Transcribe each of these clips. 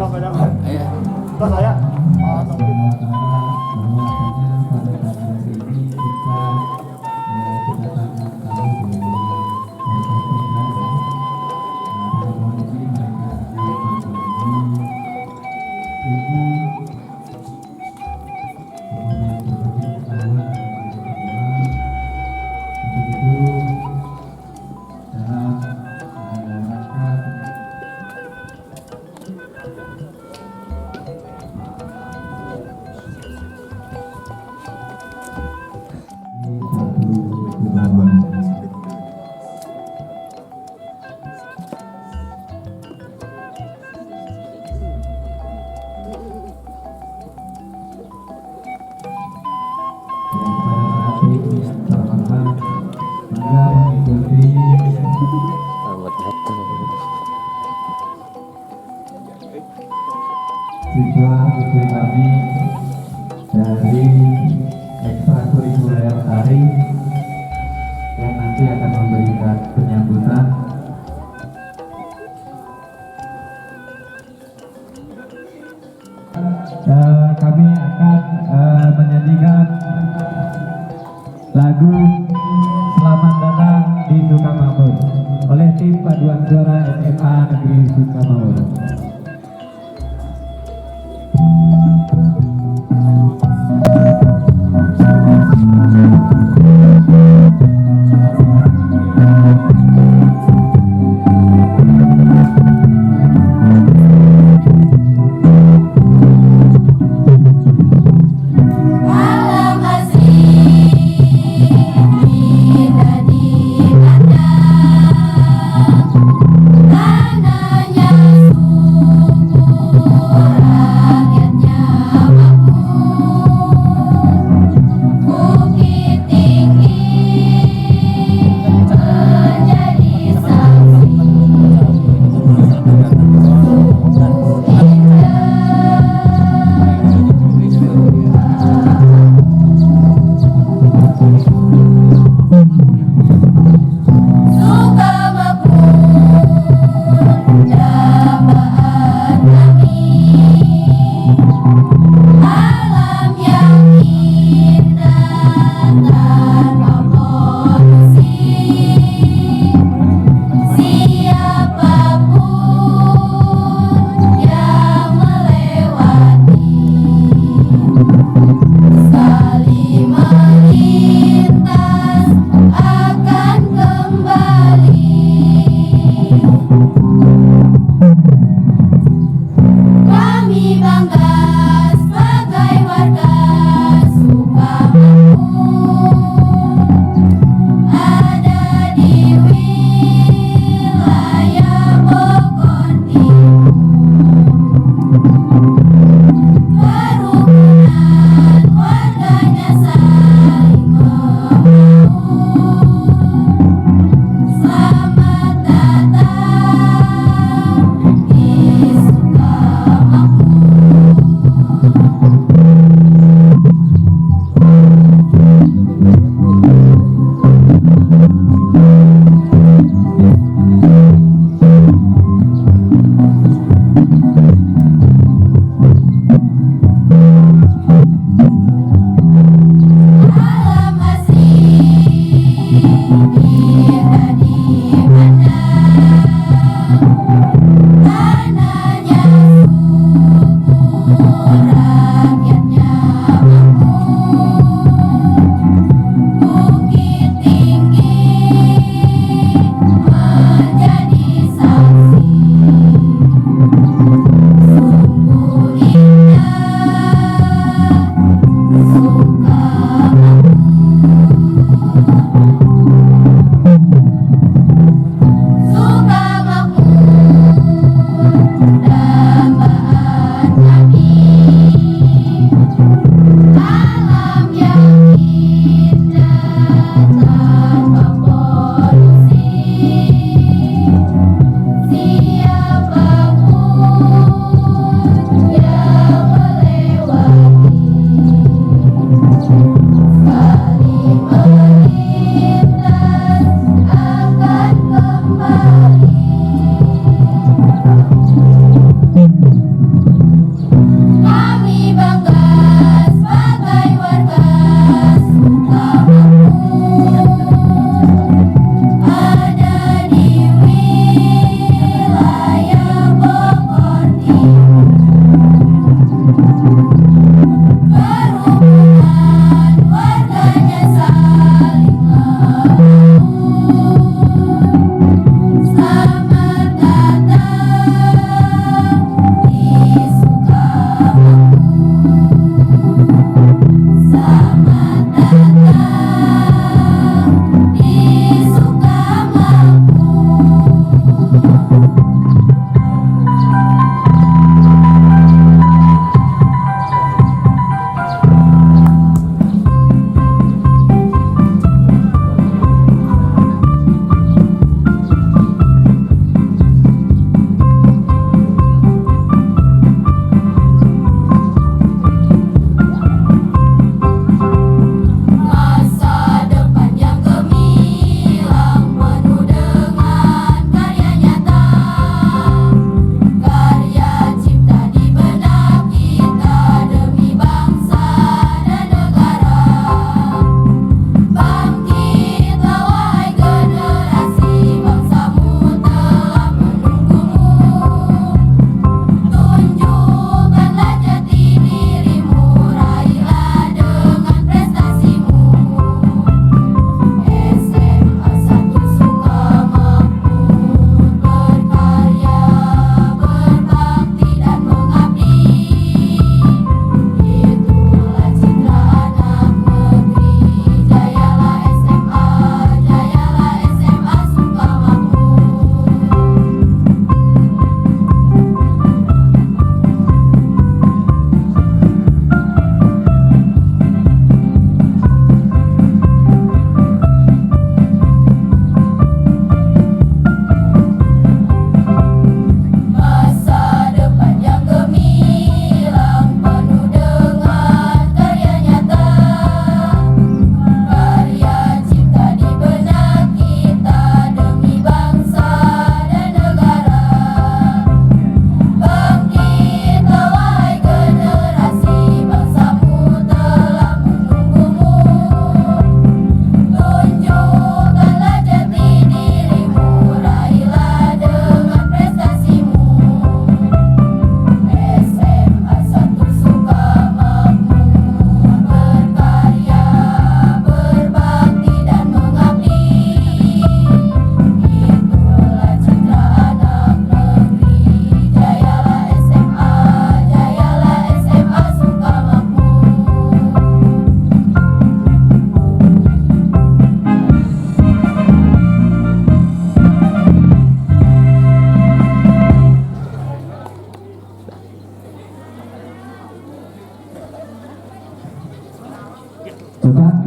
sampai dapat. Iya. Terus saya Selamat datang. Siswa siswi kami dari ekstrakurikuler tari yang nanti akan memberikan penyambutan. Kami akan menyanyikan lagu Selamat Datang di Sukamawur oleh tim paduan suara SMA Negeri Sukamawur. Alam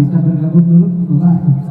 bisa bergabung dulu, Bapak.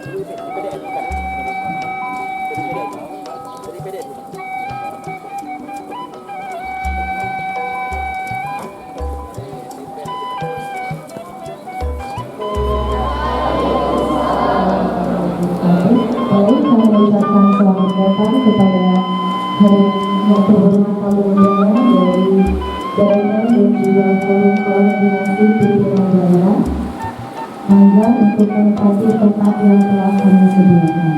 Baik, kami mengucapkan selamat datang kepada hari yang terhormat tamu undangan dari daerah dan juga forum koordinasi pimpinan daerah. Mangga untuk menempati tempat yang telah kami sediakan.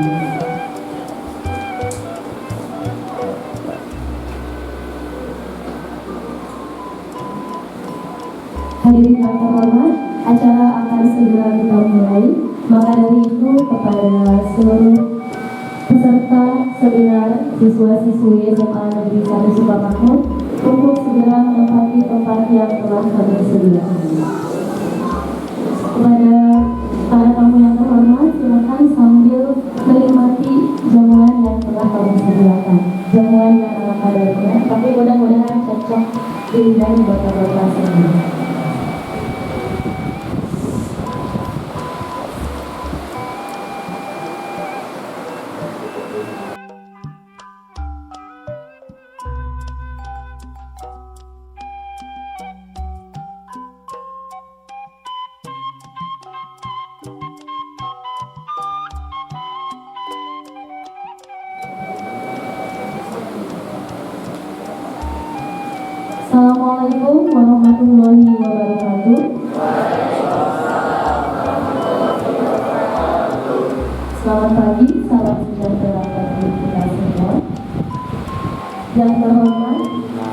Hadirin yang terhormat, acara akan segera kita mulai. Maka dari itu kepada seluruh peserta seminar siswa-siswi SMA Negeri 1 Sukamakmur untuk segera menempati tempat yang telah kami sediakan. Kepada para tamu yang terhormat, silakan sambil menikmati jamuan yang telah kami sediakan. Jamuan yang ala kadarnya, tapi mudah-mudahan cocok di lidah bapak-bapak semua. Assalamualaikum warahmatullahi wabarakatuh. Selamat pagi, salam sejahtera bagi kita semua. Yang terhormat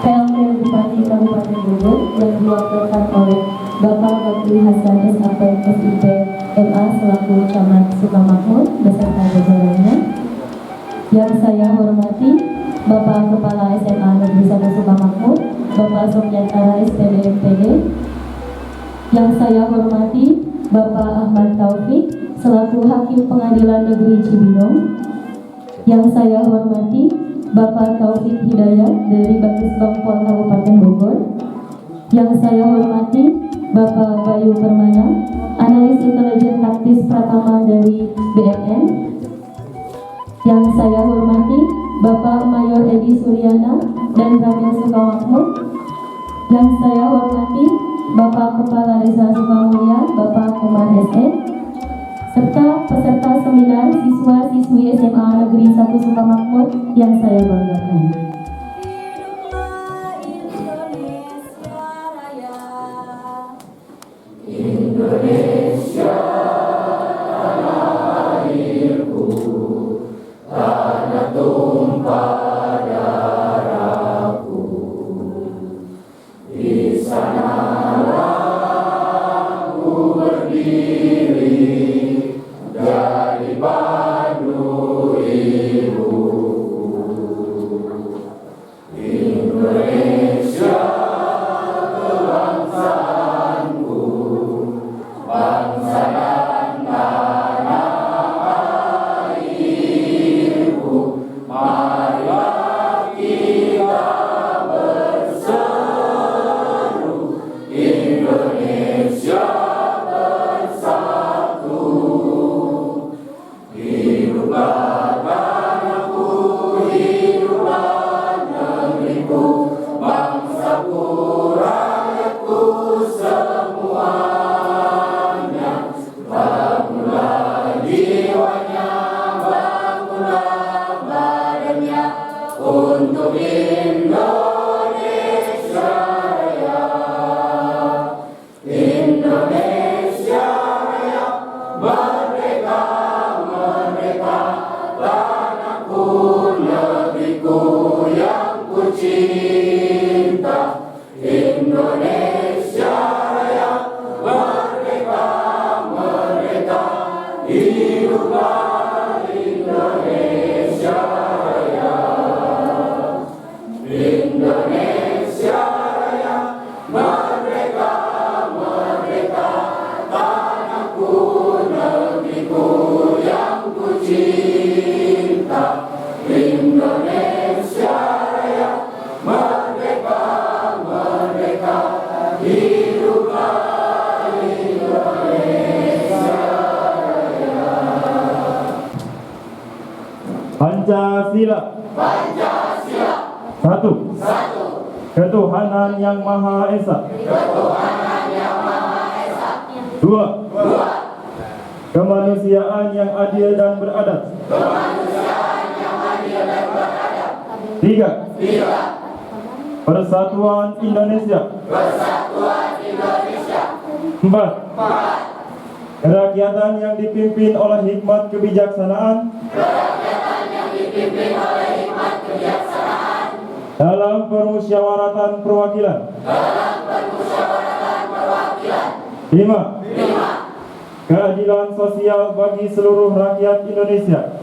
PLT Bupati Kabupaten Bogor yang diwakilkan oleh Bapak Dr. Hasan SAP SIP MA selaku Camat Sukamakmur beserta jajarannya. Yang saya hormati Bapak Kepala SMA Negeri 1 Sukamakmur, Bapak Sokyantara SPD MPD. Yang saya hormati Bapak Ahmad Taufik selaku Hakim Pengadilan Negeri Cibinong. Yang saya hormati Bapak Taufik Hidayat dari Batis Bangpol Kabupaten Bogor. Yang saya hormati Bapak Bayu Permana, Analis Intelijen Taktis Pratama dari BNN. Yang saya hormati Bapak Mayor Edi Suryana dan Ramil Sukamakmur. Yang saya hormati Bapak Kepala Desa Sukamulya, Bapak Komar SE, serta peserta seminar siswa-siswi SMA Negeri 1 Sukamakmur yang saya banggakan. Indonesia tanah airku, tanah tumpah darahku. Di sanalah ku berdiri dari padu ibuku. Indonesia kebangsaanku, bangsa dan tanah airku. Marilah kita berseru, Indonesia bersatu. Hiduplah tanahku, hiduplah negeriku, bangsaku, rakyatku semuanya. Bangunlah jiwanya, bangunlah badannya untuk Indonesia Raya. Indonesia Raya, merdeka, merdeka, tanahku, negeriku yang ku cinta. Indonesia Raya, merdeka, merdeka, hiduplah Indonesia Raya. Indonesia Raya, merdeka, merdeka, tanahku, negeriku yang ku cinta. Indonesia Raya, merdeka, merdeka, hiduplah Indonesia Raya. Pancasila. Satu. Ketuhanan yang Maha Esa. Dua. Kemanusiaan yang adil dan beradab. Tiga. Persatuan Indonesia. Empat. Kerakyatan yang dipimpin oleh hikmat kebijaksanaan. Dalam permusyawaratan perwakilan. Lima. Keadilan sosial bagi seluruh rakyat Indonesia.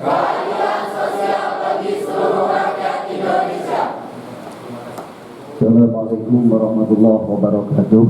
Assalamualaikum warahmatullahi wabarakatuh.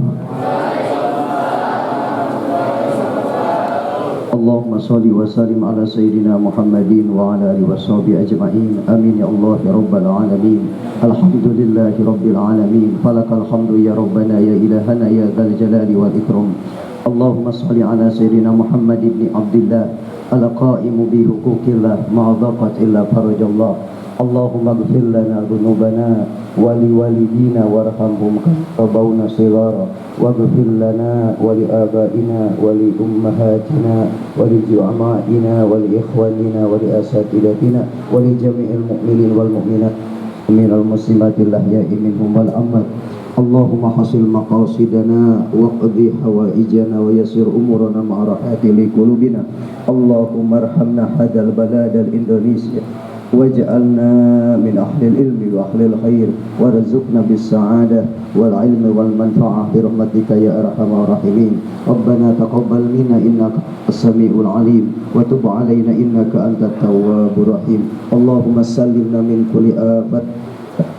Allahumma salli wa sallim ala sayyidina Muhammadin wa ala alihi wa sahbihi ajma'in. Amin ya Allah ya rabbal alamin. Alhamdulillahi rabbil alamin. Falakal hamdu ya rabbana ya ilahana ya dzal jalali wal ikram. Allahumma salli ala sayyidina Muhammad ibn Abdullah al-qa'imu bi huquqillah ma dhaqat illa farajallah. Allahumma ighfir lana dhunubana wa liwalidina warhamhum kama rabbawna shighara waghfir lana wa li abaina wa li ummahatina wa li ju'ama'ina wa li ikhwanina wa li asatidatina wa li jami'il mu'minin wal mu'minat minal muslimatil ahya'i minhum wal amwat. Allahumma hasil maqasidana wa qdi hawaijana wa yassir umurana ma'arahati li qulubina. Allahumma arhamna hadal baladal Indonesia waj'alna min ahlil ilmi wa ahlil khair warzuqna bis sa'adah wal ilmi wal manfa'ah bi rahmatika ya arhamar rahimin. Rabbana taqabbal minna innaka as-sami'ul alim wa tub 'alaina innaka antat tawwabur rahim. Allahumma sallimna min kulli afat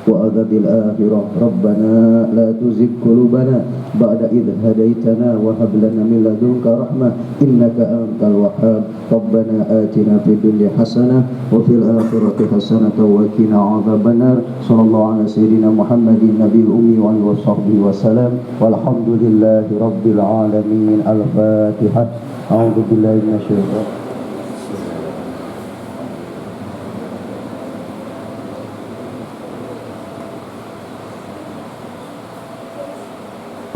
wa adzabil akhirah. Rabbana la tuzigh qulubana ba'da idh hadaitana wa hab lana min ladunka rahmah innaka antal wahhab. Rabbana atina fid dunya hasanah wa fil akhirati hasanah wa qina adzabannar. Sallallahu ala sayyidina Muhammadin nabiyil ummi wa alihi washabbihi wasallam. Walhamdulillahi rabbil alamin. Al-Fatihah. A'udzu billahi minasyaitonir.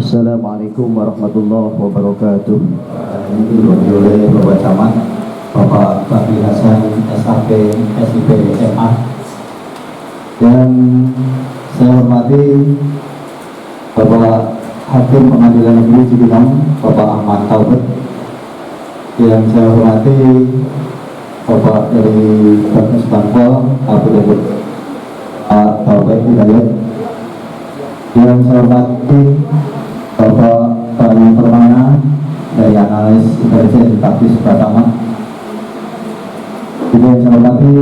Assalamualaikum warahmatullahi wabarakatuh. Ini diwakili oleh Bapak Camat, Bapak Bakri Hasan, SAP, SIP, SMA. Dan saya hormati Bapak Hakim Pengadilan Negeri Cibinong, Bapak Ahmad Taufik. Yang saya hormati Bapak dari Bapak Stanpol, Abu Dhabi, Pak Taufik Hidayat. Yang saya hormati Bapak Bani Permana dari analis intelijen taktis Pratama. Juga yang saya hormati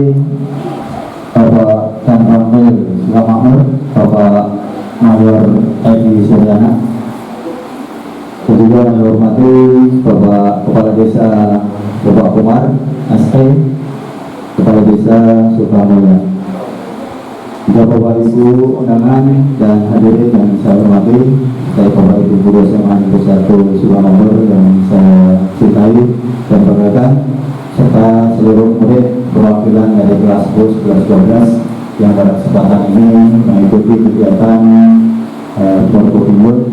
Bapak Dan Ramil Sukamahmur, Bapak Mayor Edi Suryana. Dan juga yang saya hormati Bapak Kepala Desa Bapak Kumar ST, Kepala Desa Sukamulya. Juga Bapak Ibu undangan dan hadirin yang saya hormati, saya Bapak Ibu Guru SMA Negeri 1 Sukamulya yang saya cintai dan banggakan, serta seluruh murid perwakilan dari kelas 10, 11, 12 yang pada kesempatan ini mengikuti kegiatan Forkopimur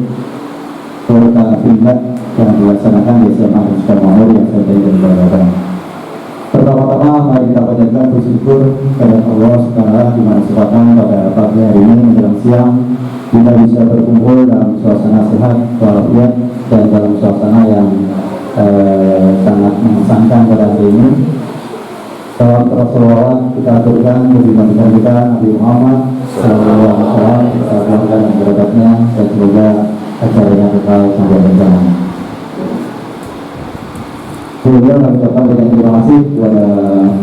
serta tindak yang dilaksanakan di SMA Negeri Sukamulya yang saya cintai dan banggakan. Pertama-tama mari kita panjatkan bersyukur kepada Allah Subhanahu di mana kesempatan pada pagi hari ini menjelang siang kita bisa berkumpul dalam suasana sehat, walafiat dan dalam suasana yang sangat mengesankan pada hari ini. Salam terselawat kita aturkan bagi manusia kita Nabi Muhammad Sallallahu Alaihi Wasallam, kita keluarga dan beradabnya, dan semoga acaranya kekal sampai berjalan. Sebelumnya kami ucapkan banyak terima kasih kepada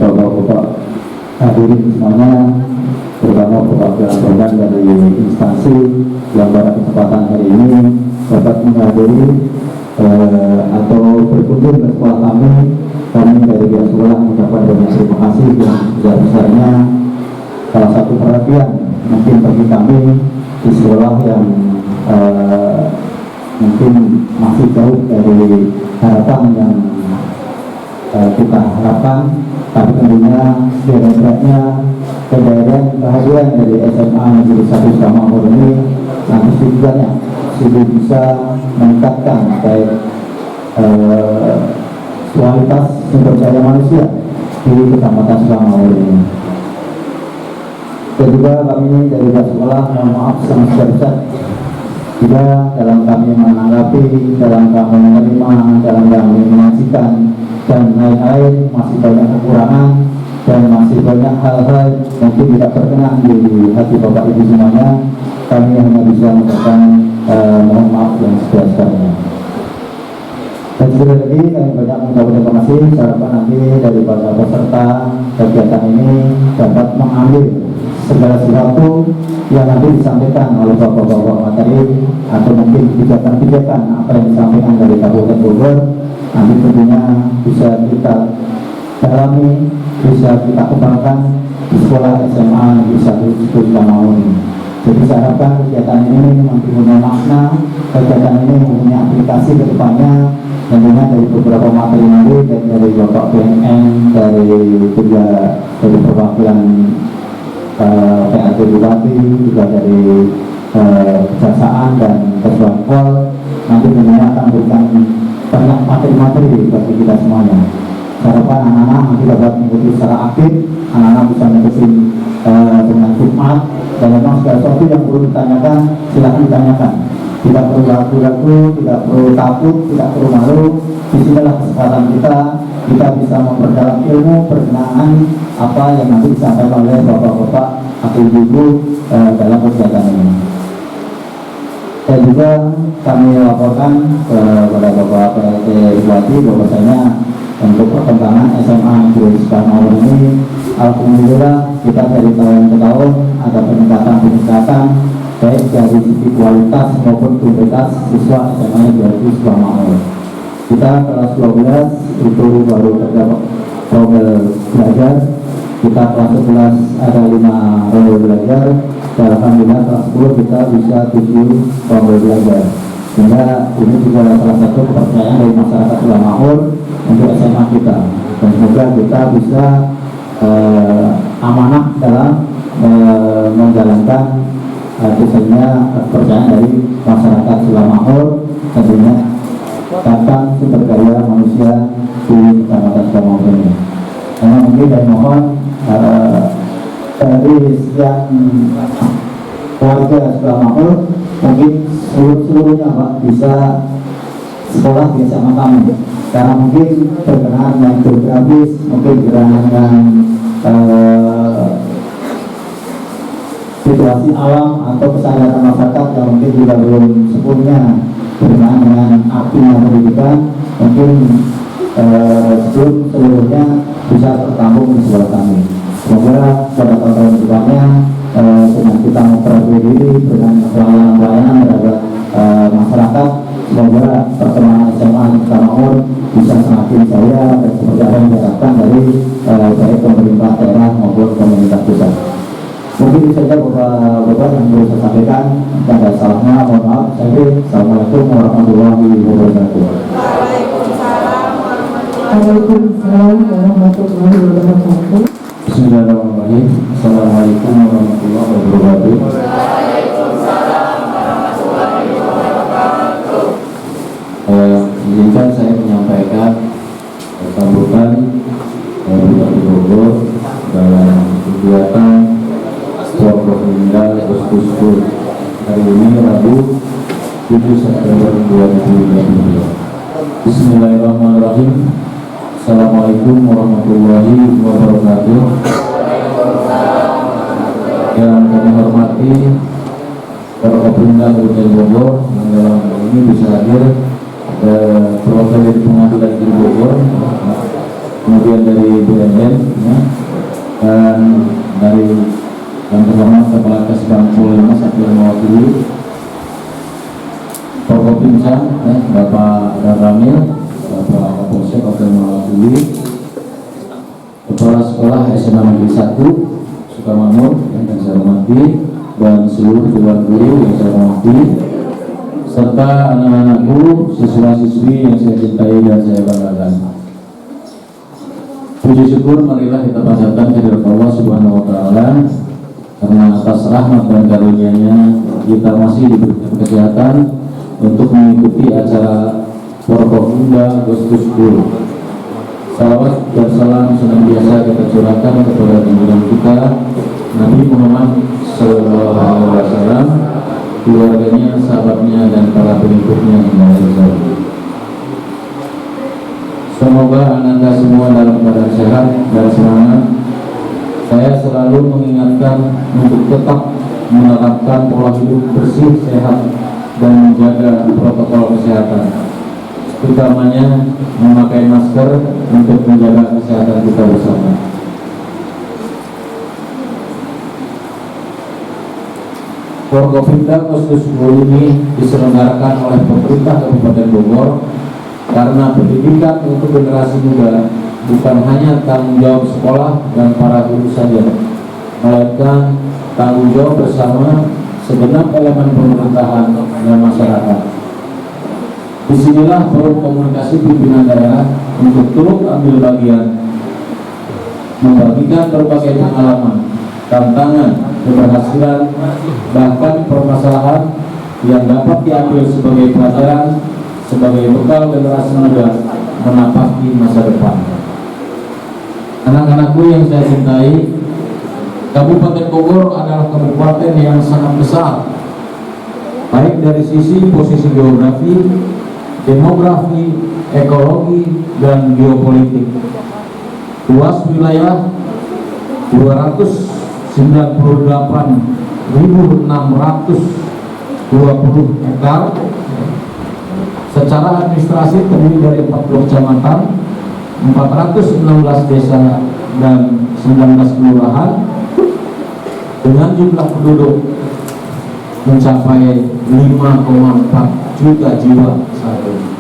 bapak-bapak hadirin semuanya, terutama perwakilan korban dari instansi yang pada kesempatan hari ini dapat menghadiri atau berkunjung ke sekolah kami. Kami dari pihak sekolah mengucapkan banyak terima kasih yang besar-besarnya. Salah satu perhatian mungkin bagi kami di sekolah yang mungkin masih jauh dari harapan yang kita harapkan, tapi tentunya setidaknya kehadiran dari SMA Negeri 1 Sukamawur ini nanti tujuannya sudah bisa meningkatkan baik kualitas sumber daya manusia di Kecamatan Sukamawur ini. Dan juga kami dari pihak sekolah mohon maaf yang sebesar juga dalam kami menanggapi, dalam kami menerima, dalam kami menyaksikan dan lain-lain, masih banyak kekurangan dan masih banyak hal-hal mungkin tidak berkenan di hati Bapak Ibu semuanya. Kami hanya bisa mengucapkan mohon maaf yang sebesar-besarnya. Dan sekali lagi kami banyak mengucapkan terima kasih. Harapan nanti dari para peserta kegiatan ini dapat mengambil segala sesuatu yang nanti disampaikan oleh bapak-bapak materi atau mungkin kebijakan-kebijakan apa yang disampaikan dari Kabupaten Bogor nanti tentunya bisa kita dalami, bisa kita kembangkan di sekolah SMA Negeri 1 Sukamawur ini. Jadi saya harapkan kegiatan ini mempunyai makna, kegiatan ini mempunyai aplikasi ke depannya, tentunya dari beberapa materi nanti dari Bapak BNN, dari juga dari perwakilan PRT Bupati, juga dari Kejaksaan dan Ketua Pol, nanti tentunya akan memberikan banyak materi-materi bagi kita semuanya. Harapan anak-anak nanti dapat mengikuti secara aktif, anak-anak bisa mengikuti dengan hikmat, dan memang segala sesuatu yang perlu ditanyakan, silakan ditanyakan. Tidak perlu ragu-ragu, tidak perlu takut, tidak perlu malu. Disinilah kesempatan kita bisa memperdalam ilmu berkenaan apa yang nanti disampaikan oleh bapak-bapak atau ibu-ibu dalam kegiatan ini. Dan juga kami laporkan kepada Bapak PLT Bupati bahwasanya untuk perkembangan SMA Negeri Sukamawur ini, alhamdulillah kita dari tahun ke tahun ada peningkatan baik dari sisi kualitas maupun kuantitas siswa SMA Negeri Sukamawur. Kita kelas 12 itu baru terdapat rombel belajar, kita kelas 11 ada 5 rombel belajar, dan alhamdulillah kelas 10 kita bisa 7 rombel belajar. Sehingga ini juga salah satu kepercayaan dari masyarakat Sukamawur untuk SMA kita, dan semoga kita bisa amanah dalam menjalankan misalnya kepercayaan dari masyarakat Sukamawur, tentunya tentang sumber daya manusia di Kecamatan Sukamawur ini. Karena mungkin dan mohon dari sekian warga Sukamawur mungkin seluruhnya Pak bisa sekolah bersama kami, karena mungkin berkenaan dengan geografis, mungkin berkenaan dengan situasi alam atau kesadaran masyarakat yang mungkin juga belum sepenuhnya berkenaan dengan artinya pendidikan, mungkin sebelum seluruhnya bisa tertampung di sekolah kami. Semoga pada tahun depannya dengan kita memperbaiki diri dengan pelayanan terhadap masyarakat, semoga perkembangan SMA Sukamawur bisa semakin jaya dan seperti apa yang diharapkan dari baik pemerintah daerah maupun pemerintah pusat. Mungkin itu saja Bapak yang perlu saya sampaikan. Jika ada salahnya mohon maaf. Assalamualaikum warahmatullahi wabarakatuh. Waalaikumsalam warahmatullahi wabarakatuh. Bismillahirrahmanirrahim. Assalamualaikum warahmatullahi wabarakatuh. Izinkan saya menyampaikan sambutan Bupati Bogor dalam kegiatan Prokopimda Oskuskur hari ini Rabu 7 September 2022. Bismillahirrahmanirrahim. Assalamualaikum warahmatullahi wabarakatuh. Yang kami hormati Prokopimda Kabupaten Bogor yang dalam hal ini bisa hadir perwakilan dari Pengadilan Negeri Bogor, kemudian dari BNN dan dari yang terhormat Kepala Kesbang Polres yang mewakili Prokopimda, Bapak Ramil, Bapak Kapolsek yang mewakili Kepala Sekolah SMA Negeri 1 Sukamawur yang saya hormati, dan seluruh dewan guru yang saya hormati, serta anak-anakku, siswa-siswi yang saya cintai dan saya banggakan. Puji syukur marilah kita panjatkan kehadirat Allah Subhanahu wa taala, karena atas rahmat dan karunia-Nya kita masih diberikan kesehatan untuk mengikuti acara Forkopimda Agustus 10. Salawat dan salam senantiasa kita curahkan kepada junjungan kita Nabi Muhammad SAW, keluarganya, sahabatnya, dan para pengikutnya hingga akhir zaman. Semoga Anda semua dalam keadaan sehat dan semangat. Saya selalu mengingatkan untuk tetap menerapkan pola hidup bersih, sehat, dan menjaga protokol kesehatan, utamanya memakai masker untuk menjaga kesehatan kita bersama. Forkopimda Agustus 10 ini diselenggarakan oleh pemerintah Kabupaten Bogor karena pendidikan untuk generasi muda bukan hanya tanggung jawab sekolah dan para guru saja, melainkan tanggung jawab bersama segenap elemen pemerintahan dan masyarakat. Disinilah forum komunikasi pimpinan daerah untuk turut ambil bagian, membagikan berbagai pengalaman, tantangan, keberhasilan, bahkan permasalahan yang dapat diambil sebagai pelajaran, sebagai bekal generasi muda menapaki masa depan. Anak-anakku yang saya cintai, Kabupaten Bogor adalah kabupaten yang sangat besar, baik dari sisi posisi geografi, demografi, ekologi, dan geopolitik. Luas wilayah 298.620 hektar. Secara administrasi terdiri dari 40 kecamatan, 416 desa, dan 19 kelurahan dengan jumlah penduduk mencapai 5,4 juta jiwa saat ini.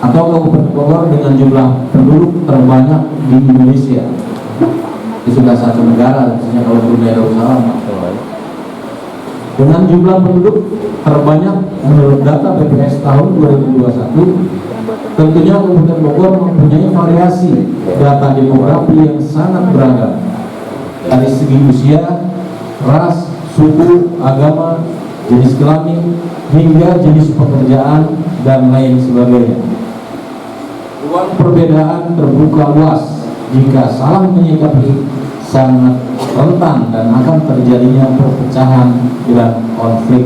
Atau Kabupaten Bogor dengan jumlah penduduk terbanyak di Indonesia. Itu sudah satu negara, misalnya kalau Brunei Darussalam. Dengan jumlah penduduk terbanyak menurut data BPS tahun 2021, tentunya Kabupaten Bogor mempunyai variasi data demografi yang sangat beragam dari segi usia, ras, suku, agama, jenis kelamin, hingga jenis pekerjaan dan lain sebagainya. Ruang perbedaan terbuka luas. Jika salah menyikapi, sangat rentan dan akan terjadinya perpecahan dan konflik.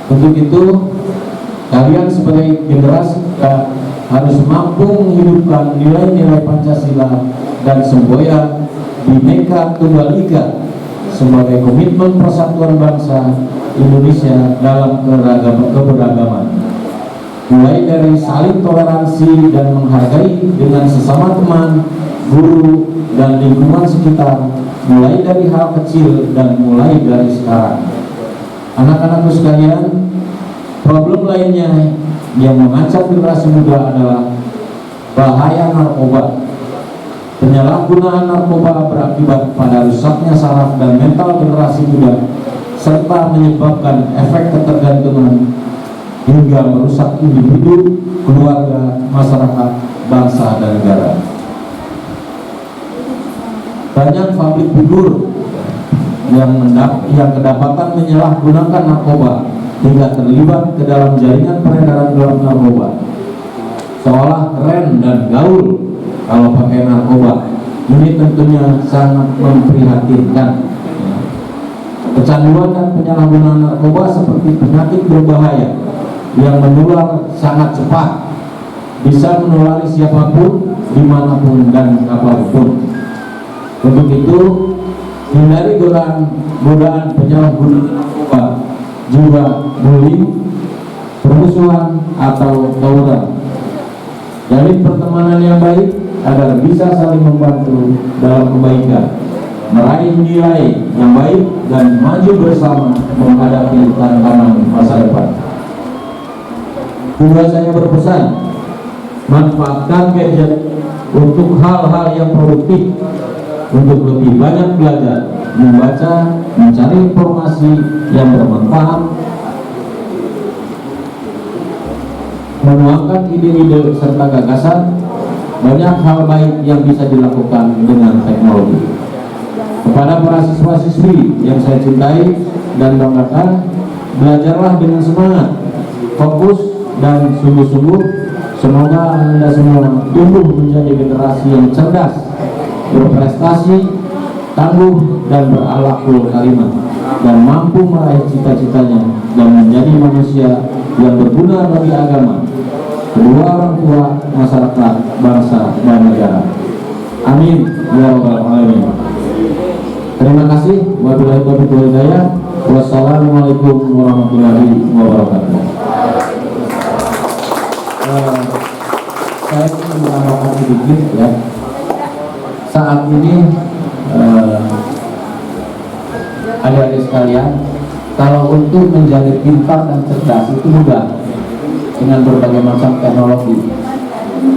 Untuk itu, kalian sebagai generasi harus mampu menghidupkan nilai-nilai Pancasila dan semboyan Bhinneka Tunggal Ika sebagai komitmen persatuan bangsa Indonesia dalam keberagaman. Mulai dari saling toleransi dan menghargai dengan sesama teman, guru, dan lingkungan sekitar, mulai dari hal kecil dan mulai dari sekarang. Anak-anakku sekalian, problem lainnya yang mengancam generasi muda adalah bahaya narkoba. Penyalahgunaan narkoba berakibat pada rusaknya saraf dan mental generasi muda, serta menyebabkan efek ketergantungan hingga merusak individu, keluarga, masyarakat, bangsa, dan negara. Banyak public figure yang kedapatan menyalahgunakan narkoba hingga terlibat ke dalam jaringan peredaran gelap narkoba, seolah keren dan gaul kalau pakai narkoba. Ini tentunya sangat memprihatinkan. Kecanduan dan penyalahgunaan narkoba seperti penyakit berbahaya yang menular sangat cepat, bisa menulari siapapun, dimanapun, dan kapanpun. Untuk itu, hindari godaan penyalahgunaan narkoba, juga bullying, permusuhan, atau tawuran. Jalin pertemanan yang baik agar bisa saling membantu dalam kebaikan, meraih nilai yang baik, dan maju bersama menghadapi tantangan masa depan. Juga saya berpesan, manfaatkan gadget untuk hal-hal yang produktif, untuk lebih banyak belajar, membaca, mencari informasi yang bermanfaat, menuangkan ide-ide serta gagasan, banyak hal baik yang bisa dilakukan dengan teknologi. Kepada para siswa-siswi yang saya cintai dan banggakan, belajarlah dengan semangat, fokus, dan sungguh-sungguh. Semoga Anda semua tumbuh menjadi generasi yang cerdas, berprestasi, tangguh, dan berakhlakul karimah, dan mampu meraih cita-citanya dan menjadi manusia yang berguna bagi agama, kedua orang tua, masyarakat, bangsa, dan negara. Amin ya rabbal alamin. Terima kasih. Wabillahi taufiq wal hidayah. Wassalamualaikum warahmatullahi wabarakatuh. Saya ingin menambahkan sedikit ya. Saat ini adik-adik sekalian, kalau untuk menjadi pintar dan cerdas itu mudah dengan berbagai macam teknologi,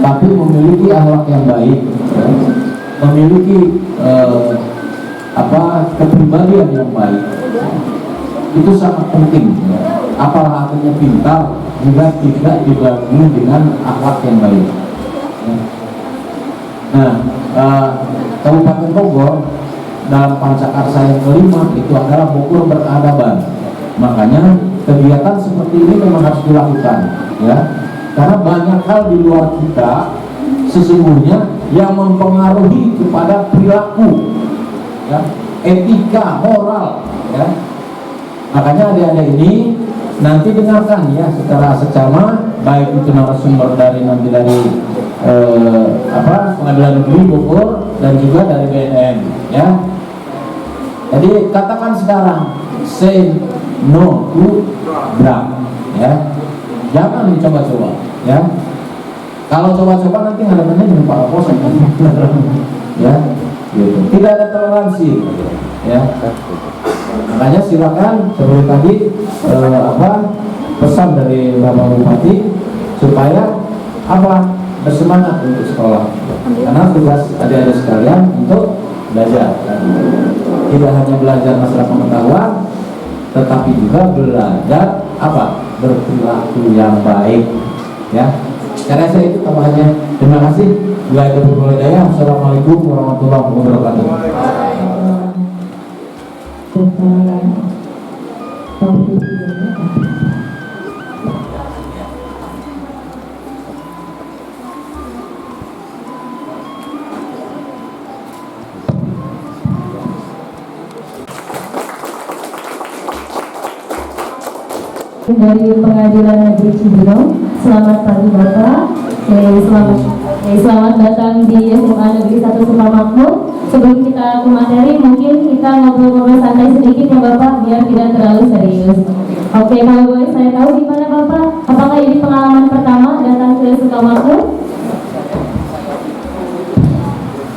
tapi memiliki akhlak yang baik, ya, memiliki kepribadian yang baik, itu sangat penting. Ya. Apalah artinya pintar jika tidak dibarengi dengan akhlak yang baik. Ya. Nah, Kabupaten Bogor dalam Pancakarsa yang kelima itu adalah Bogor berkeadaban. Makanya kegiatan seperti ini memang harus dilakukan, ya. Karena banyak hal di luar kita sesungguhnya yang mempengaruhi kepada perilaku, ya, etika, moral, ya. Makanya adik-adik ini nanti dengarkan ya secara seksama, baik itu narasumber dari Pengadilan Negeri Bogor dan juga dari BNN, ya. Jadi katakan sekarang, say no to drug, ya. Jangan dicoba-coba, ya. Kalau coba-coba nanti hadapannya dengan Pak Kapolsek, ya. Gitu. Tidak ada toleransi, ya. Makanya silakan seperti tadi pesan dari Bapak Bupati supaya bersemangat untuk sekolah, karena tugas adik-adik sekalian untuk belajar. Tidak hanya belajar masalah pengetahuan, tetapi juga belajar berperilaku yang baik, ya. Karena saya itu tambahannya. Terima kasih. Assalamualaikum warahmatullahi wabarakatuh. Dari Pengadilan Negeri Cibinong, selamat pagi Bapak. Selamat datang di SMA Negeri 1 Sukamakmur. Sebelum kita ke materi, mungkin kita ngobrol-ngobrol santai sedikit ya Bapak, biar tidak terlalu serius. Oke, kalau boleh saya tahu di mana Bapak? Apakah ini pengalaman pertama datang ke Sukamakmur?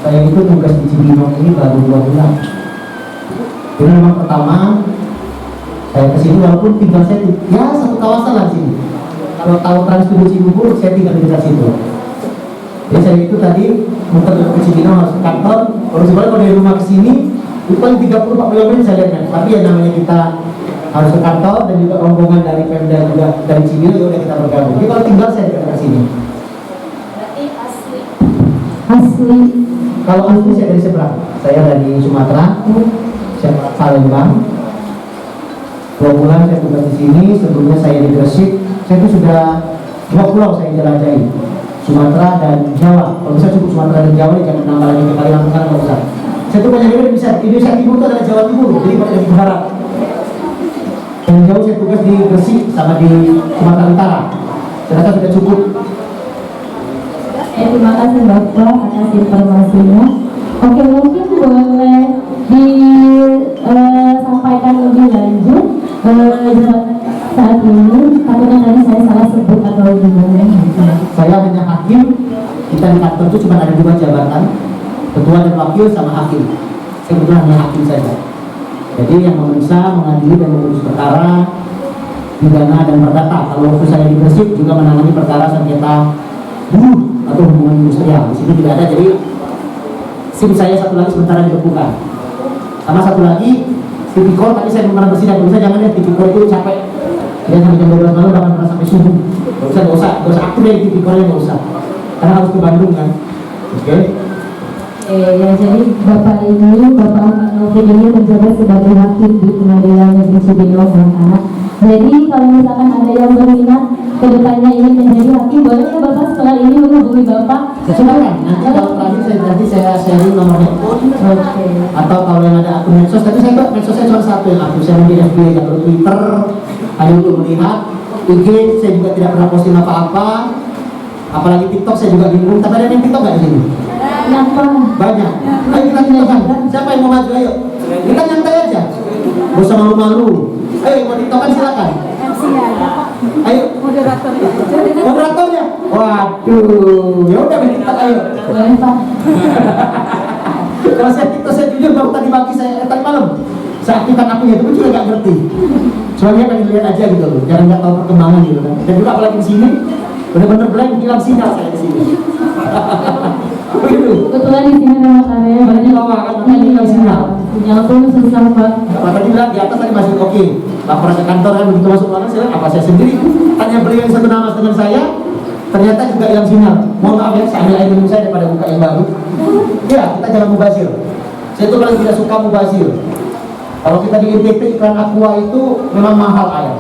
Saya itu tugas di Cibinong ini baru 2 bulan. Ini memang pertama saya kesini, walaupun tinggal saya ya satu kawasan lah sini. Kalau tahu Trans Studio Cibubur, saya tinggal di dekat situ. Jadi saya itu tadi muter ke Cibinong harus ke kantor. Kalau sebenarnya kalau dari rumah ke sini itu paling 30-40 menit saya lihat. Tapi ya namanya kita harus ke kantor dan juga rombongan dari Pemda juga dari Cibinong, ya udah kita bergabung. Jadi kalau tinggal saya dekat sini. Berarti asli. Kalau asli saya dari seberang. Saya dari Sumatera, saya Palembang. 2 bulan saya tugas di sini. Sebelumnya saya di Gresik. Saya itu sudah 2 pulau saya jelajahi, Sumatera dan Jawa. Kalau bisa cukup Sumatera dan Jawa, jangan nambah lagi ke Kalimantan karena nggak usah. Saya tuh banyak juga bisa Indonesia Timur itu adalah Jawa Timur, jadi banyak di barat. Yang jauh saya tugas di Gresik sama di Sumatera Utara. Saya rasa sudah cukup. Terima kasih Bapak atas informasinya. Oke, mungkin boleh disampaikan lebih lanjut saat ini, tapi kan tadi saya salah sebut atau gimana? Saya hanya hakim. Kita di kantor itu cuma ada 2 jabatan, ketua dan wakil sama hakim. Saya kebetulan hanya hakim saja. Jadi yang memeriksa, mengadili dan mengurus perkara pidana dan perdata. Kalau waktu saya di Gresik juga menangani perkara sengketa buruh atau hubungan industrial. Di sini tidak ada. Jadi SIM saya satu lagi sementara dibekukan. Sama satu lagi tipikor, tapi saya belum pernah bersidang. Bisa jangan ya, tipikor itu capek. Dia sampai jam 12 malam bahkan pernah sampai subuh. Gak usah aktif dari tipikalnya, nggak usah. Karena harus ke Bandung kan. Oke. Ya, jadi Bapak Novi ini menjabat sebagai hakim di Pengadilan Negeri Cibinong, Anak. Jadi kalau misalkan ada yang berminat kedepannya ingin menjadi hakim, boleh ya Bapak setelah ini menghubungi Bapak? Silakan. Nanti saya sharing nomor handphone. Oke. Atau kalau yang ada akun medsos, tapi saya medsos saya cuma satu yang aktif, saya di FB, atau Twitter hanya untuk melihat. IG saya juga tidak pernah posting apa-apa. Apalagi TikTok saya juga bingung. Tapi ada yang TikTok nggak di sini? Kenapa? Banyak. Ayo kita TikTokan. Siapa yang mau maju? Ayo. Kita nyantai aja. Gak usah malu-malu. Ayo mau TikTokan silakan. Ayo. Moderatornya. Waduh. Ya udah main TikTok ayo. Boleh Pak. Kalau saya TikTok saya jujur baru tadi pagi tadi malam saya aktifkan akunnya, itu juga nggak ngerti. Soalnya pengen lihat aja gitu loh, jangan nggak tahu perkembangan gitu kan. Dan juga apalagi di sini benar-benar blank, hilang sinyal saya di sini. Begitu. Kebetulan di sini memang area Banyak bawah kan, makanya hilang sinyal. Sinyal pun susah Pak. Pak tadi bilang di atas tadi masih oke. Laporan ke kantor kan begitu masuk ruangan saya apa saya sendiri. Tanya beliau yang satu nama dengan saya, ternyata juga hilang sinyal. Mohon maaf ya, saya ambil air minum saya daripada buka yang baru. Ya, kita jangan mubazir. Saya itu paling tidak suka mubazir. Kalau kita di NTT iklan Aqua itu memang mahal air.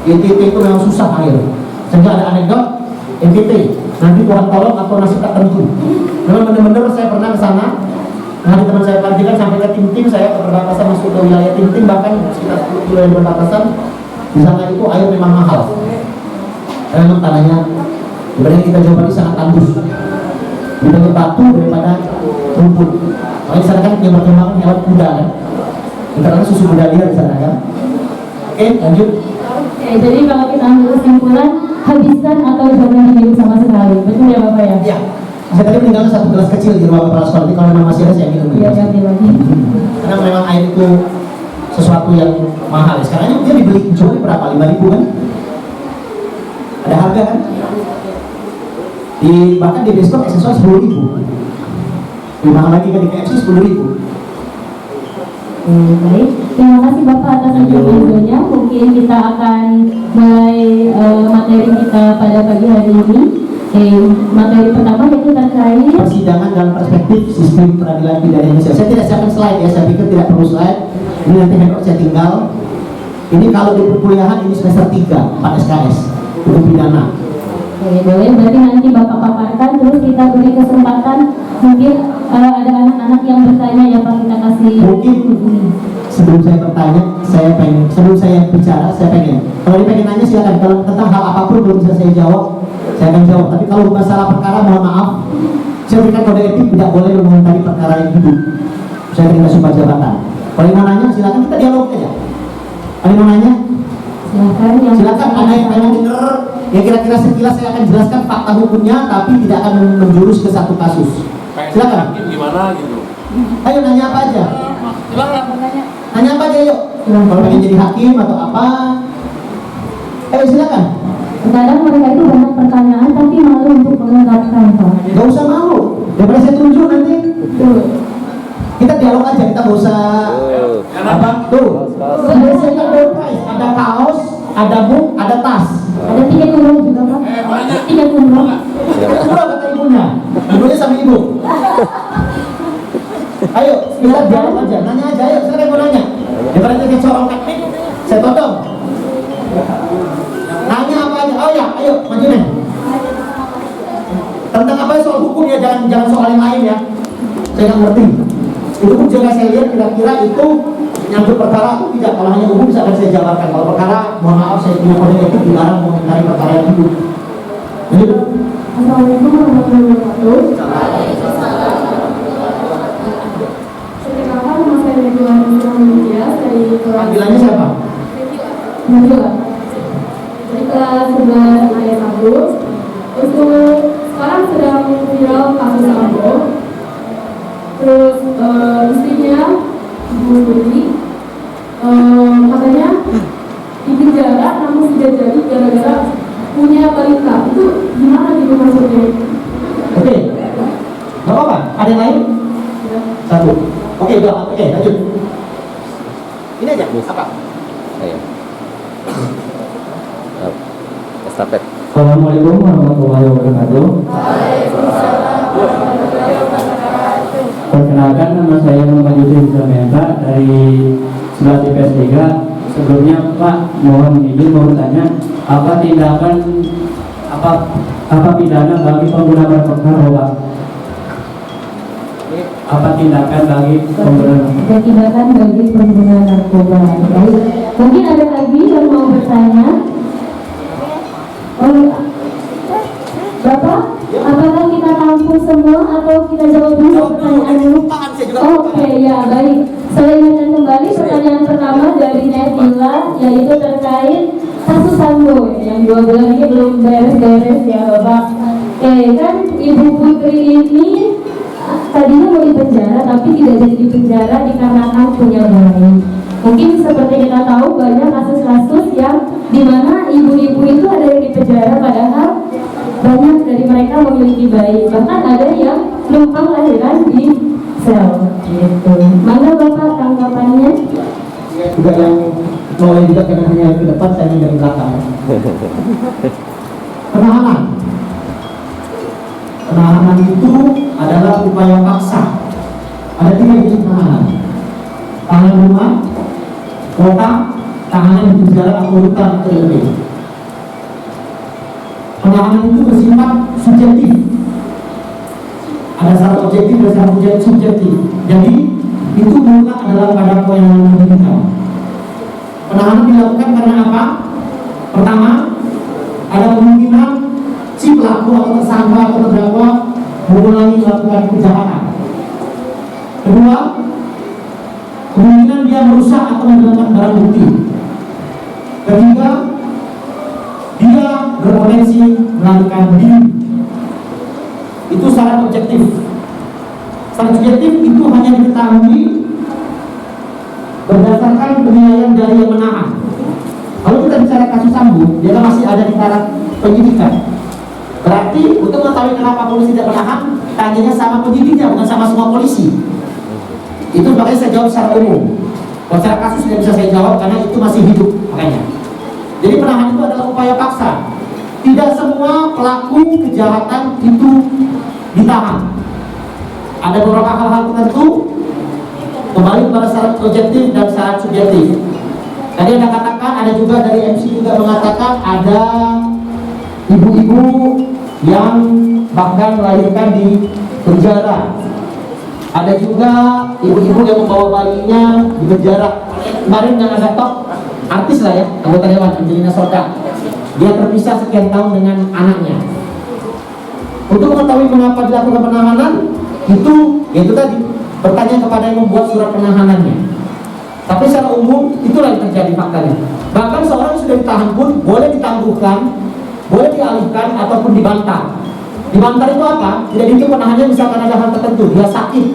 Di NTT itu memang susah air. Sehingga ada anekdot NTT. Nanti Tuhan tolong atau nasib tak tentu. Memang benar-benar saya pernah ke sana. Nanti teman saya pelantikan sampai ke Tim-Tim, saya ke perbatasan masuk ke wilayah Tim-Tim, bahkan sekitar 10 km dari perbatasan. Di sana itu air memang mahal. Memang tanahnya sebenarnya kita coba di sangat tandus. Lebih banyak batu daripada rumput. Makanya di sana kan yang berkembang hewan kuda kan. Karena susu kuda liar di sana kan. Oke, lanjut. Oke, jadi kalau kita ambil kesimpulan, habiskan atau jangan diminum sama sekali. Betul ya Bapak ya? Iya. Saya tadi meninggalkan satu gelas kecil di rumah kepala sekolah. Jadi kalau memang masih ada saya minum. Iya, jangan lagi. Karena memang air itu sesuatu yang mahal. Sekarang dia dibeli jual berapa? 5.000 kan? Ada harga kan? Bahkan di bioskop aksesoris 10.000. Lebih mahal lagi kan di KFC 10.000. Baik, terima kasih Bapak atas interview-nya. Mungkin kita akan mulai materi kita pada pagi hari ini. Materi pertama yaitu terkait persidangan dalam perspektif sistem peradilan pidana Indonesia. Saya tidak siapkan slide ya, saya pikir tidak perlu slide. Ini nanti handout saya tinggal. Ini kalau di perkuliahan ini semester 3 4 SKS hukum pidana. Oke, boleh. Berarti nanti Bapak paparkan, terus kita beri kesempatan. Mungkin ada anak-anak yang bertanya ya Pak, kita kasih. Mungkin sebelum saya bertanya, sebelum saya bicara, saya pengen. Kalau dia pengen nanya silakan. Kalau tentang hal apapun belum bisa saya jawab, saya akan jawab. Tapi kalau masalah perkara, mohon maaf, saya berikan kode etik tidak boleh mengomentari perkara yang hidup. Saya terima sumpah jabatan. Kalau mau nanya silakan, kita dialog aja. Ada mau nanya? Silakan. Ada yang pengen denger? Ya kira-kira sekilas saya akan jelaskan fakta hukumnya, tapi tidak akan menjurus ke satu kasus. Silakan. Gimana gitu? Ayo nanya apa aja. Silakan. Nanya apa aja yuk. Kalau pengen jadi hakim atau apa? Ayo silakan. Kadang mereka itu banyak pertanyaan tapi malu untuk mengungkapkan Pak. Gak usah malu. Daripada saya tunjuk nanti. Kita dialog aja, kita gak usah apa tuh. Biasanya ada kaos, ada book, ada tas. Ada tiket umroh juga Pak. Tiket umroh. Umroh kata ibunya. Ibunya sama ibu. Ayo, kita dialog aja, nanya aja, ayo, sekarang mau nanya. Daripada kita corong teknik, saya todong. Nanya apa aja, oh ya, ayo, maju nih. Tentang apa soal hukum ya, jangan soal yang lain ya. Saya nggak ngerti. Itu pun juga saya lihat kira-kira itu nyangkut perkara atau tidak. Kalau hanya hukum bisa akan saya jabarkan. Kalau perkara, mohon maaf saya punya kode etik dilarang mengomentari perkara yang hidup. Lanjut. Assalamualaikum warahmatullahi wabarakatuh. Perkenalkan nama saya Ridwan Muhammad dari kelas. Panggilannya siapa? Najwa. Dari kelas 11 ayat 1. Untuk sekarang sedang viral kasus Sambo. Terus istrinya Bu Budi katanya dipenjara namun tidak jadi gara-gara punya balita. Itu gimana gitu maksudnya? Oke. Gak apa-apa. Ada yang lain? Satu. Oke, udah. Oke, lanjut. Ini aja. Apa? Assalamualaikum warahmatullahi wabarakatuh. Perkenalkan, nama saya Muhammad Yusuf Zamenda dari sebelah TPS 3. Sebelumnya Pak, mohon izin mau bertanya, apa pidana bagi pengguna narkoba? Apa tindakan bagi pengguna? Tindakan bagi pengguna narkoba. Baik. Mungkin ada lagi yang mau bertanya? Bapak, apakah kita tampung semua atau kita jawab dulu pertanyaan dulu? Oke, ya baik. Saya ingatkan kembali pertanyaan pertama dari Nevila, yaitu terkait kasus Sambo yang 2 bulan ini belum beres-beres ya Bapak. Kan Ibu Putri ini tadinya mau dipenjara tapi tidak jadi dipenjara dikarenakan punya bayi. Mungkin seperti kita tahu banyak kasus-kasus yang dimana ibu-ibu itu ada yang dipenjara padahal banyak dari mereka memiliki bayi, bahkan ada yang numpang lahiran di sel gitu. Mana Bapak tanggapannya? Juga yang mulai juga karena hanya ke depan, saya dari belakang. Penahanan itu adalah upaya paksa. Ada 3 jenis penahanan: tahanan rumah, kota, tahanan di penjara atau rutan terlebih. Penahanan itu bersifat subjektif. Ada syarat objektif dan syarat subjektif. Jadi itu bukan adalah pada kewenangan pemerintah. Penahanan dilakukan karena apa? Pertama, ada kemungkinan si pelaku atau tersangka atau terdakwa mengulangi melakukan kejahatan. Kedua, kemungkinan dia merusak atau menghilangkan barang bukti. Ketiga, dia berpotensi melarikan diri. Itu syarat objektif. Syarat subjektif itu hanya diketahui berdasarkan penilaian dari yang menahan. Kalau kita bicara kasus Sambo, dia kan masih ada di taraf penyidikan. Berarti untuk mengetahui kenapa polisi tidak menahan, tanyanya sama penyidiknya, bukan sama semua polisi. Itu makanya saya jawab secara umum. Kalau secara kasus tidak bisa saya jawab karena itu masih hidup makanya. Jadi penahanan itu adalah upaya paksa. Tidak semua pelaku kejahatan itu ditahan. Ada beberapa hal-hal tertentu, kembali kepada syarat objektif dan syarat subjektif. Tadi Anda katakan, ada juga dari MC juga mengatakan ada ibu-ibu yang bahkan melahirkan di penjara. Ada juga ibu-ibu yang membawa bayinya di penjara. Kemarin yang agak top, artis lah ya, anggota dewan Angelina Sondakh. Dia terpisah sekian tahun dengan anaknya. Untuk mengetahui mengapa dilakukan penahanan, itu tadi bertanya kepada yang membuat surat penahanannya. Tapi secara umum itulah yang terjadi faktanya. Bahkan seorang yang sudah ditahan pun boleh ditangguhkan, boleh dialihkan ataupun dibantah. Dibantah itu apa? Tidak itu penahannya misalkan ada hal tertentu, dia sakit,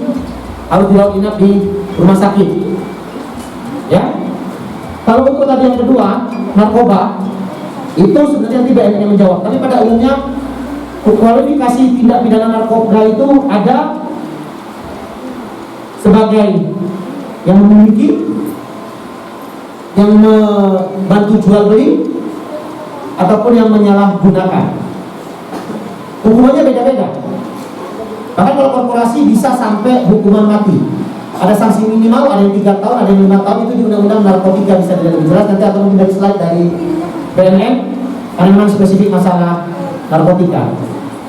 harus dirawat inap di rumah sakit. Ya. Kalau untuk tadi yang kedua, narkoba, itu sebenarnya tidak yang menjawab. Tapi pada umumnya kualifikasi tindak pidana narkoba itu ada sebagai yang memiliki, yang membantu jual beli, ataupun yang menyalahgunakan. Hukumannya beda-beda. Bahkan kalau korporasi bisa sampai hukuman mati. Ada sanksi minimal, ada yang 3 tahun, ada yang 5 tahun. Itu di undang-undang narkotika bisa tidak lebih jelas. Nanti akan mungkin dari slide dari BNN karena memang spesifik masalah narkotika.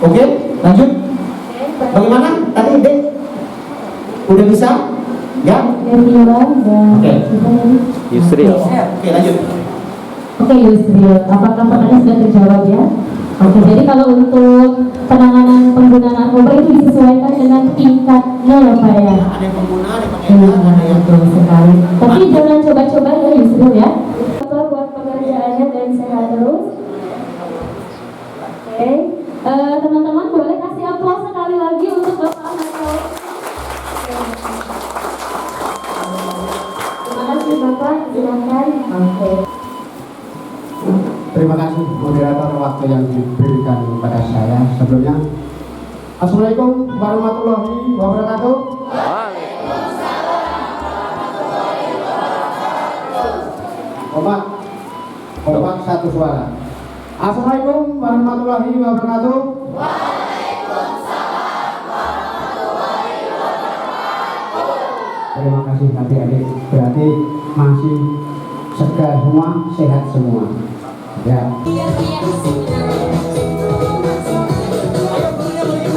Oke, lanjut. Bagaimana? Tadi Dek udah bisa? Ya? Oke. Yusril. Oke, lanjut. Oke Yusril, apakah pertanyaan sudah terjawab ya? Oke, jadi kalau untuk penanganan pengguna narkoba itu disesuaikan dengan tingkatnya ya Pak ya? Ada yang pengguna, ada yang pengedar, ada yang betul sekali. Tapi jangan coba-coba ya Yusril ya. Buat pekerjaannya dan sehat terus. Oke, teman-teman boleh kasih aplaus sekali lagi untuk Bapak Ahmad Taufik. Terima kasih Bapak, silakan. Oke. Terima kasih moderator waktu yang diberikan kepada saya. Sebelumnya, Assalamualaikum warahmatullahi wabarakatuh. Kompak satu suara. Assalamualaikum warahmatullahi wabarakatuh. Terima kasih adik-adik, berarti masih segar semua, sehat semua. Ya.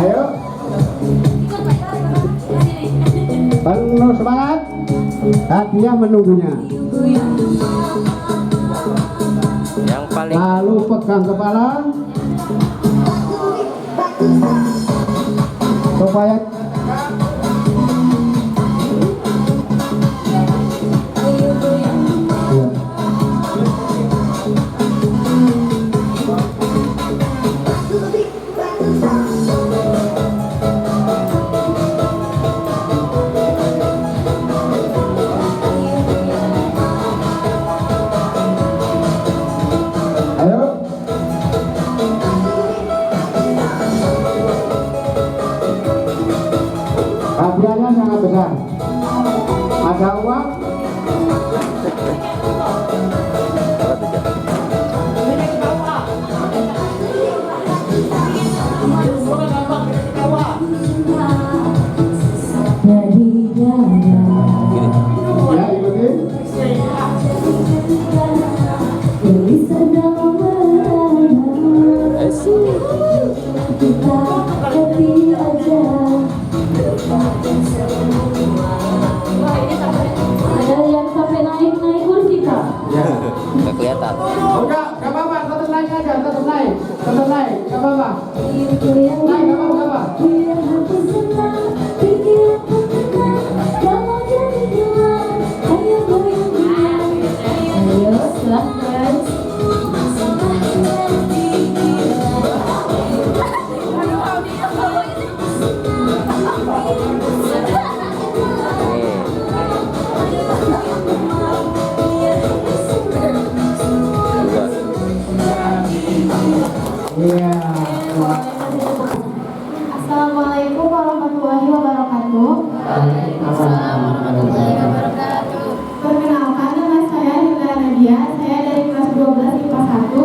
Ayo. Penuh semangat. Hadiah menunggunya. Lalu pegang kepala supaya hadiahnya sangat besar. Ada uang, ya ikuti. Ada yang sampai naik kursi Kak? Nggak kelihatan. Oh, enggak apa-apa, tetap naik aja, tetap naik, enggak apa-apa. Naik, enggak apa-apa. Ayo silahkan. Iya. Assalamualaikum warahmatullahi wabarakatuh. Perkenalkan, nama saya Hilda Nadia. Saya dari kelas 12 IPA 1.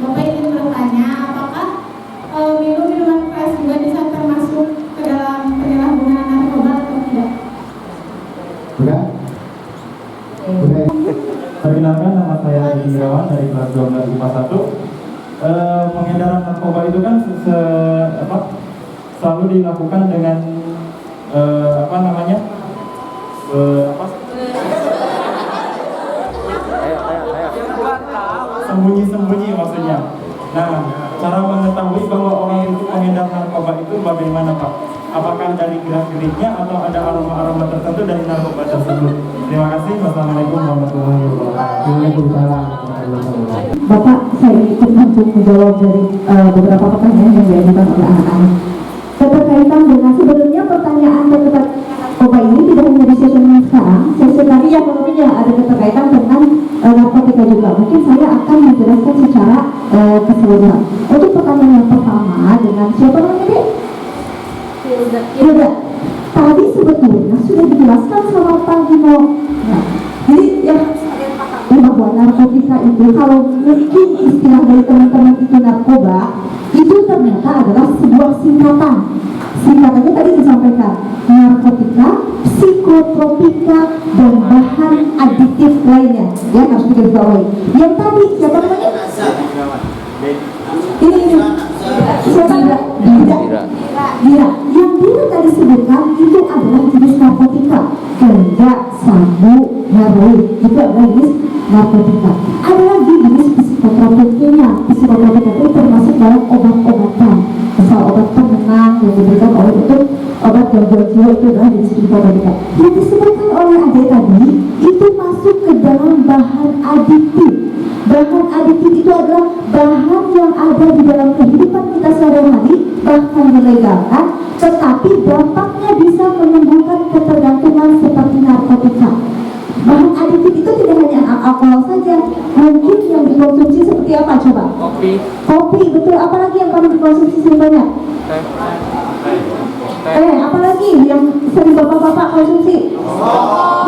Bapak ingin bertanya, apakah minuman keras juga bisa termasuk ke dalam penyalahgunaan narkoba atau tidak? Udah? Udah. Perkenalkan, nama saya Edi Irawan dari kelas 12 IPA 1. Pengedaran narkoba itu kan selalu dilakukan dengan sembunyi-sembunyi maksudnya. Nah, cara mengetahui bahwa orang itu pengedar narkoba itu bagaimana Pak? Apakah dari gerak-geriknya atau ada aroma-aroma tertentu dari narkoba tersebut? Terima kasih. Wassalamualaikum warahmatullahi wabarakatuh. Waalaikumsalam. Bapak, saya ikut untuk menjawab dari beberapa pertanyaan yang diajukan oleh anak-anak. Keterkaitan dengan sebenarnya pertanyaan terkait narkoba ini tidak hanya di sesi yang sekarang, sesi tadi yang menurutnya ada keterkaitan dengan narkotika juga. Mungkin saya akan menjelaskan secara keseluruhan. Untuk pertanyaan yang pertama dengan siapa namanya Dek? Hilda. Tadi sebetulnya sudah dijelaskan sama Pak Gino. Nah, jadi yang bahwa narkotika itu kalau mungkin istilah dari teman-teman itu narkoba itu ternyata adalah sebuah singkatan. Singkatannya tadi disampaikan narkotika, psikotropika dan bahan adiktif lainnya. Ya harus digarisbawahi. Yang tadi siapa namanya? Ini siapa? Dira. Yang Dira tadi sebutkan itu adalah jenis narkotika. Ganja, sabu, heroin itu adalah jenis narkotika. Ada lagi jenis psikotropika. Psikotropika itu termasuk dalam obat-obatan. Misal obat penenang yang diberikan oleh itu obat gangguan jiwa itu adalah jenis psikotropika. Yang disebutkan oleh adik tadi itu masuk ke dalam bahan adiktif. Bahan adiktif itu adalah bahan yang ada di dalam kehidupan kita sehari-hari, bahkan dilegalkan, tetapi dampaknya bisa menimbulkan ketergantungan seperti narkotika. Bahan adiktif itu tidak hanya alkohol saja, mungkin yang dikonsumsi seperti apa coba? Kopi, betul. Apalagi yang paling dikonsumsi sering banyak? Apalagi yang sering bapak-bapak konsumsi?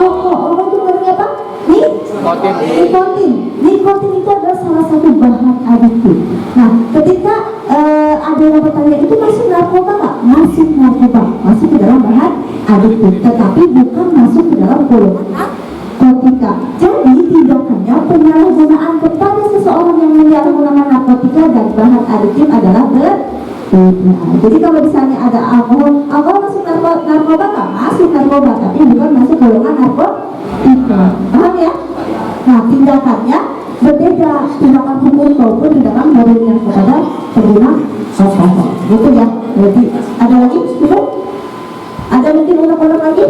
Rokok. Rokok itu berarti apa? Nikotin. Nikotin itu adalah salah satu bahan adiktif. itu. Nah, ketika ada yang bertanya itu masuk narkoba nggak? Masuk narkoba, masuk ke dalam bahan adiktif, tetapi bukan masuk ke dalam golongan narkotika. Jadi tindakannya penyalahgunaan kepada seseorang yang menyalahgunakan narkotika dan bahan adiktif adalah jadi kalau misalnya ada alkohol masuk narkoba nggak? Masuk narkoba, tapi bukan masuk golongan narkotika. Paham ya? Nah, tindakannya berbeda, tindakan hukum maupun tindakan modelnya kepada pengguna alkohol. Gitu ya. Jadi ada lagi? Belum? Ada mungkin ulang-ulang lagi?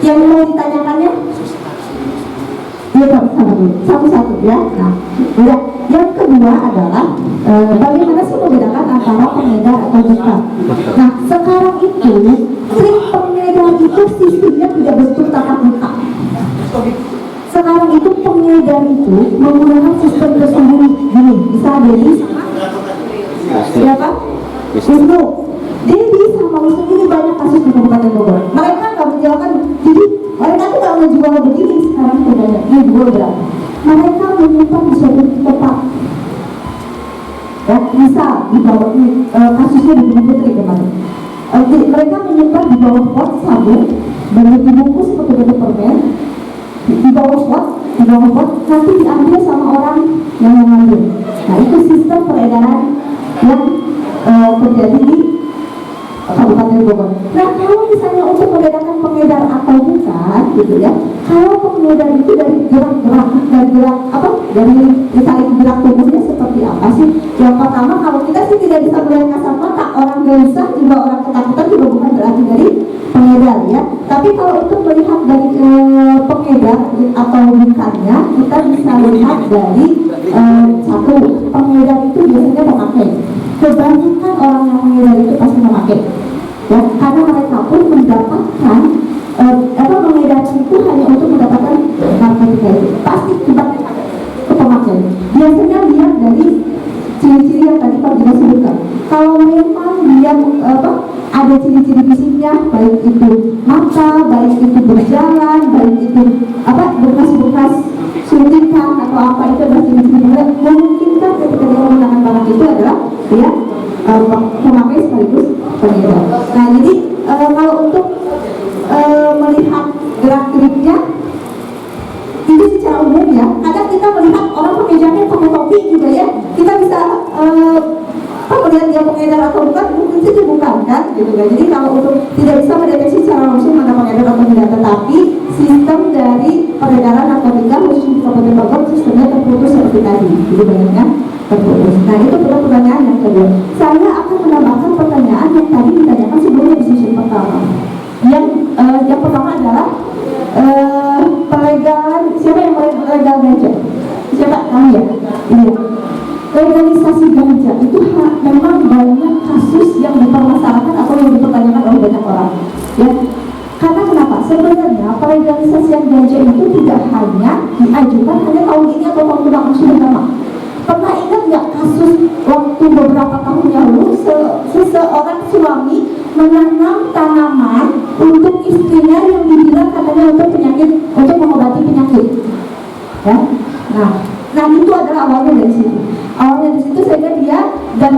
Yang mau ditanyakannya? Ya, satu-satu ya. Nah, ya. Yang kedua adalah bagaimana sih membedakan antara pengedar atau bukan. Nah, sekarang itu trik pengedar itu sistemnya tidak bentuk tatap muka. Sekarang itu pengedar itu menggunakan sistem tersendiri. Gini, bisa Dedi, siapa? Wisnu. Dedi sama Wisnu ini banyak kasus di Kabupaten Bogor. Mereka nggak menjualkan, jadi mereka tuh nggak menjual begini sekarang bedanya. Ini jual berapa? Mereka menyimpan di suatu tempat. Ya, bisa di bawah kasusnya di Gunung Putri kemarin. Mereka menyimpan di bawah pot sabun dan dibungkus seperti bentuk permen. Di bawah pot, nanti diambil sama orang yang mengambil. Nah, itu sistem peredaran yang terjadi di Kabupaten Bogor. Nah, kalau misalnya untuk membedakan pengedar atau bukan, gitu ya. Kalau pengedar itu dari gerak-gerak, dari misalnya gerak tubuhnya seperti apa sih? Yang pertama, kalau kita sih tidak bisa melihat kasat mata, orang gelisah juga, orang ketakutan juga bukan berarti dari pengedar ya. Tapi kalau untuk melihat dari pengedar atau bukannya, kita bisa lihat dari satu, pengedar itu biasanya memakai. Kebanyakan orang yang mengedar itu pasti memakai, ya, karena mereka pun mendapatkan mengedar itu hanya untuk mendapatkan narkotika itu. Pasti kebanyakan ke pemakai. Biasanya lihat dari ciri-ciri yang tadi Pak juga sebutkan. Kalau memang dia ada ciri-ciri fisiknya, baik itu mata, baik itu berjalan, baik itu bekas-bekas suntikan atau apa, itu adalah ciri-ciri memungkinkan ketika dia menggunakan barang itu adalah dia memakai sekaligus pengedar. Nah, jadi kalau untuk melihat gerak-geriknya itu secara umum ya, kadang kita melihat orang pengedarnya pakai topi juga ya, kita bisa melihat dia pengedar atau bukan, mungkin saja bukan kan, gitu kan. Jadi kalau untuk tidak bisa mendeteksi secara langsung mana pengedar atau tidak, tetapi sistem dari peredaran narkotika khusus di Kabupaten Bogor sistemnya terputus seperti tadi, jadi banyaknya terputus. Nah, itu pertanyaan yang kedua. Saya akan menambahkan pertanyaan yang tadi ditanyakan sebelumnya di sesi pertama. Yang pertama adalah pelegalan, siapa yang melegal ganja? Siapa? Kamu ya? Iya. Legalisasi ganja itu memang banyak kasus yang dipermasalahkan atau yang dipertanyakan oleh banyak orang. Ya. Karena kenapa? Sebenarnya pelegalisasian ganja itu tidak hanya diajukan hanya tahun ini atau tahun yang sudah lama. Pernah ingat nggak kasus waktu beberapa tahun yang lalu seseorang suami menanam tanaman untuk istrinya yang dibilang katanya untuk penyakit, untuk mengobati penyakit, ya? Nah itu adalah awalnya dari situ. Awalnya dari situ sehingga dia dan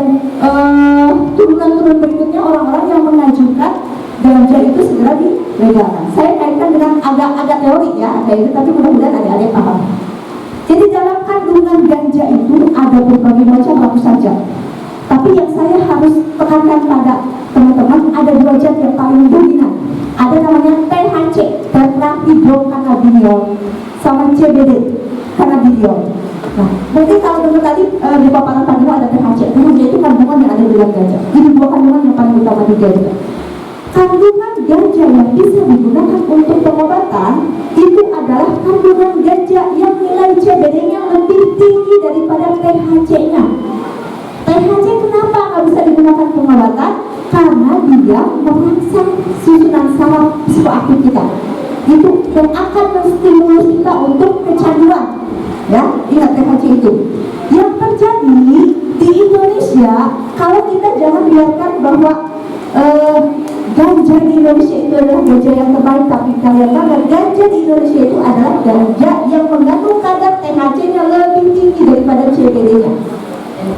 turunan-turun berikutnya orang-orang yang mengajukan ganja itu segera dilegalkan. Saya kaitkan dengan agak teori ya, kayak itu, tapi mudah-mudahan ada paham. Jadi dalam kandungan ganja itu ada berbagai macam batu saja. Tapi yang saya harus tekankan pada teman-teman, ada dua zat yang paling dominan. Ada namanya THC, tetrahydrocannabidiol, sama CBD, cannabidiol. Nah, mungkin kalau dulu tadi di paparan Pak ada THC. THC itu kandungan yang ada di dalam ganja. Jadi dua kandungan yang paling utama di ganja. Kandungan ganja yang bisa digunakan untuk pengobatan itu adalah kandungan ganja yang nilai CBD-nya lebih tinggi daripada THC-nya. THC kenapa nggak bisa digunakan pengobatan? Karena dia merangsang susunan saraf psikoaktif kita. Itu yang akan menstimulus kita untuk kecanduan. Ya, ingat THC itu. Yang terjadi di Indonesia, kalau kita jangan biarkan bahwa ganja di Indonesia itu adalah ganja yang terbaik, tapi kalian bangga ganja di Indonesia itu adalah ganja yang mengandung kadar THC-nya lebih tinggi daripada CBD-nya.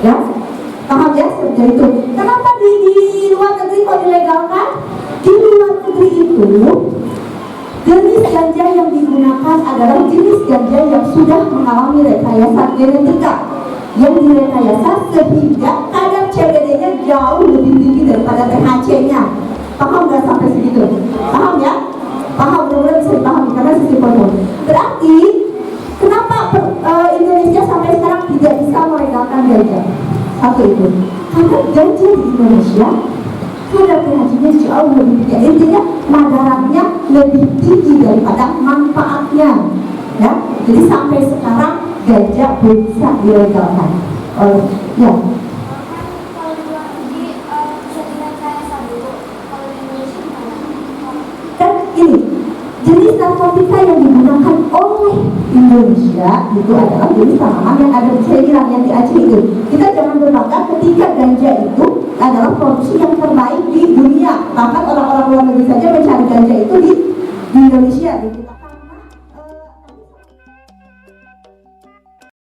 Ya, paham ya? Seperti itu. Kenapa di luar negeri kok dilegalkan? Di luar negeri itu jenis ganja yang digunakan adalah jenis ganja yang sudah mengalami rekayasa genetika, yang direkayasa sehingga kadar CBD-nya jauh lebih tinggi daripada THC-nya. Paham nggak sampai segitu? Paham ya? Paham, mudah-mudahan bisa dipahami karena sisi hormon. Berarti kenapa Indonesia sampai sekarang tidak bisa melegalkan ganja? Satu itu, karena ganja di Indonesia kadar THC-nya jauh lebih tinggi. Intinya madaratnya lebih tinggi daripada manfaatnya. Ya, jadi sampai sekarang ganja belum bisa dilegalkan. Ya. Dan ini jenis narkotika yang digunakan oleh Indonesia itu adalah jenis tanaman yang ada di Seiran yang di Aceh itu. Kita jangan berbangga ketika ganja itu adalah produksi yang terbaik di dunia. Bahkan orang-orang luar negeri saja mencari ganja itu di Indonesia. Di kita.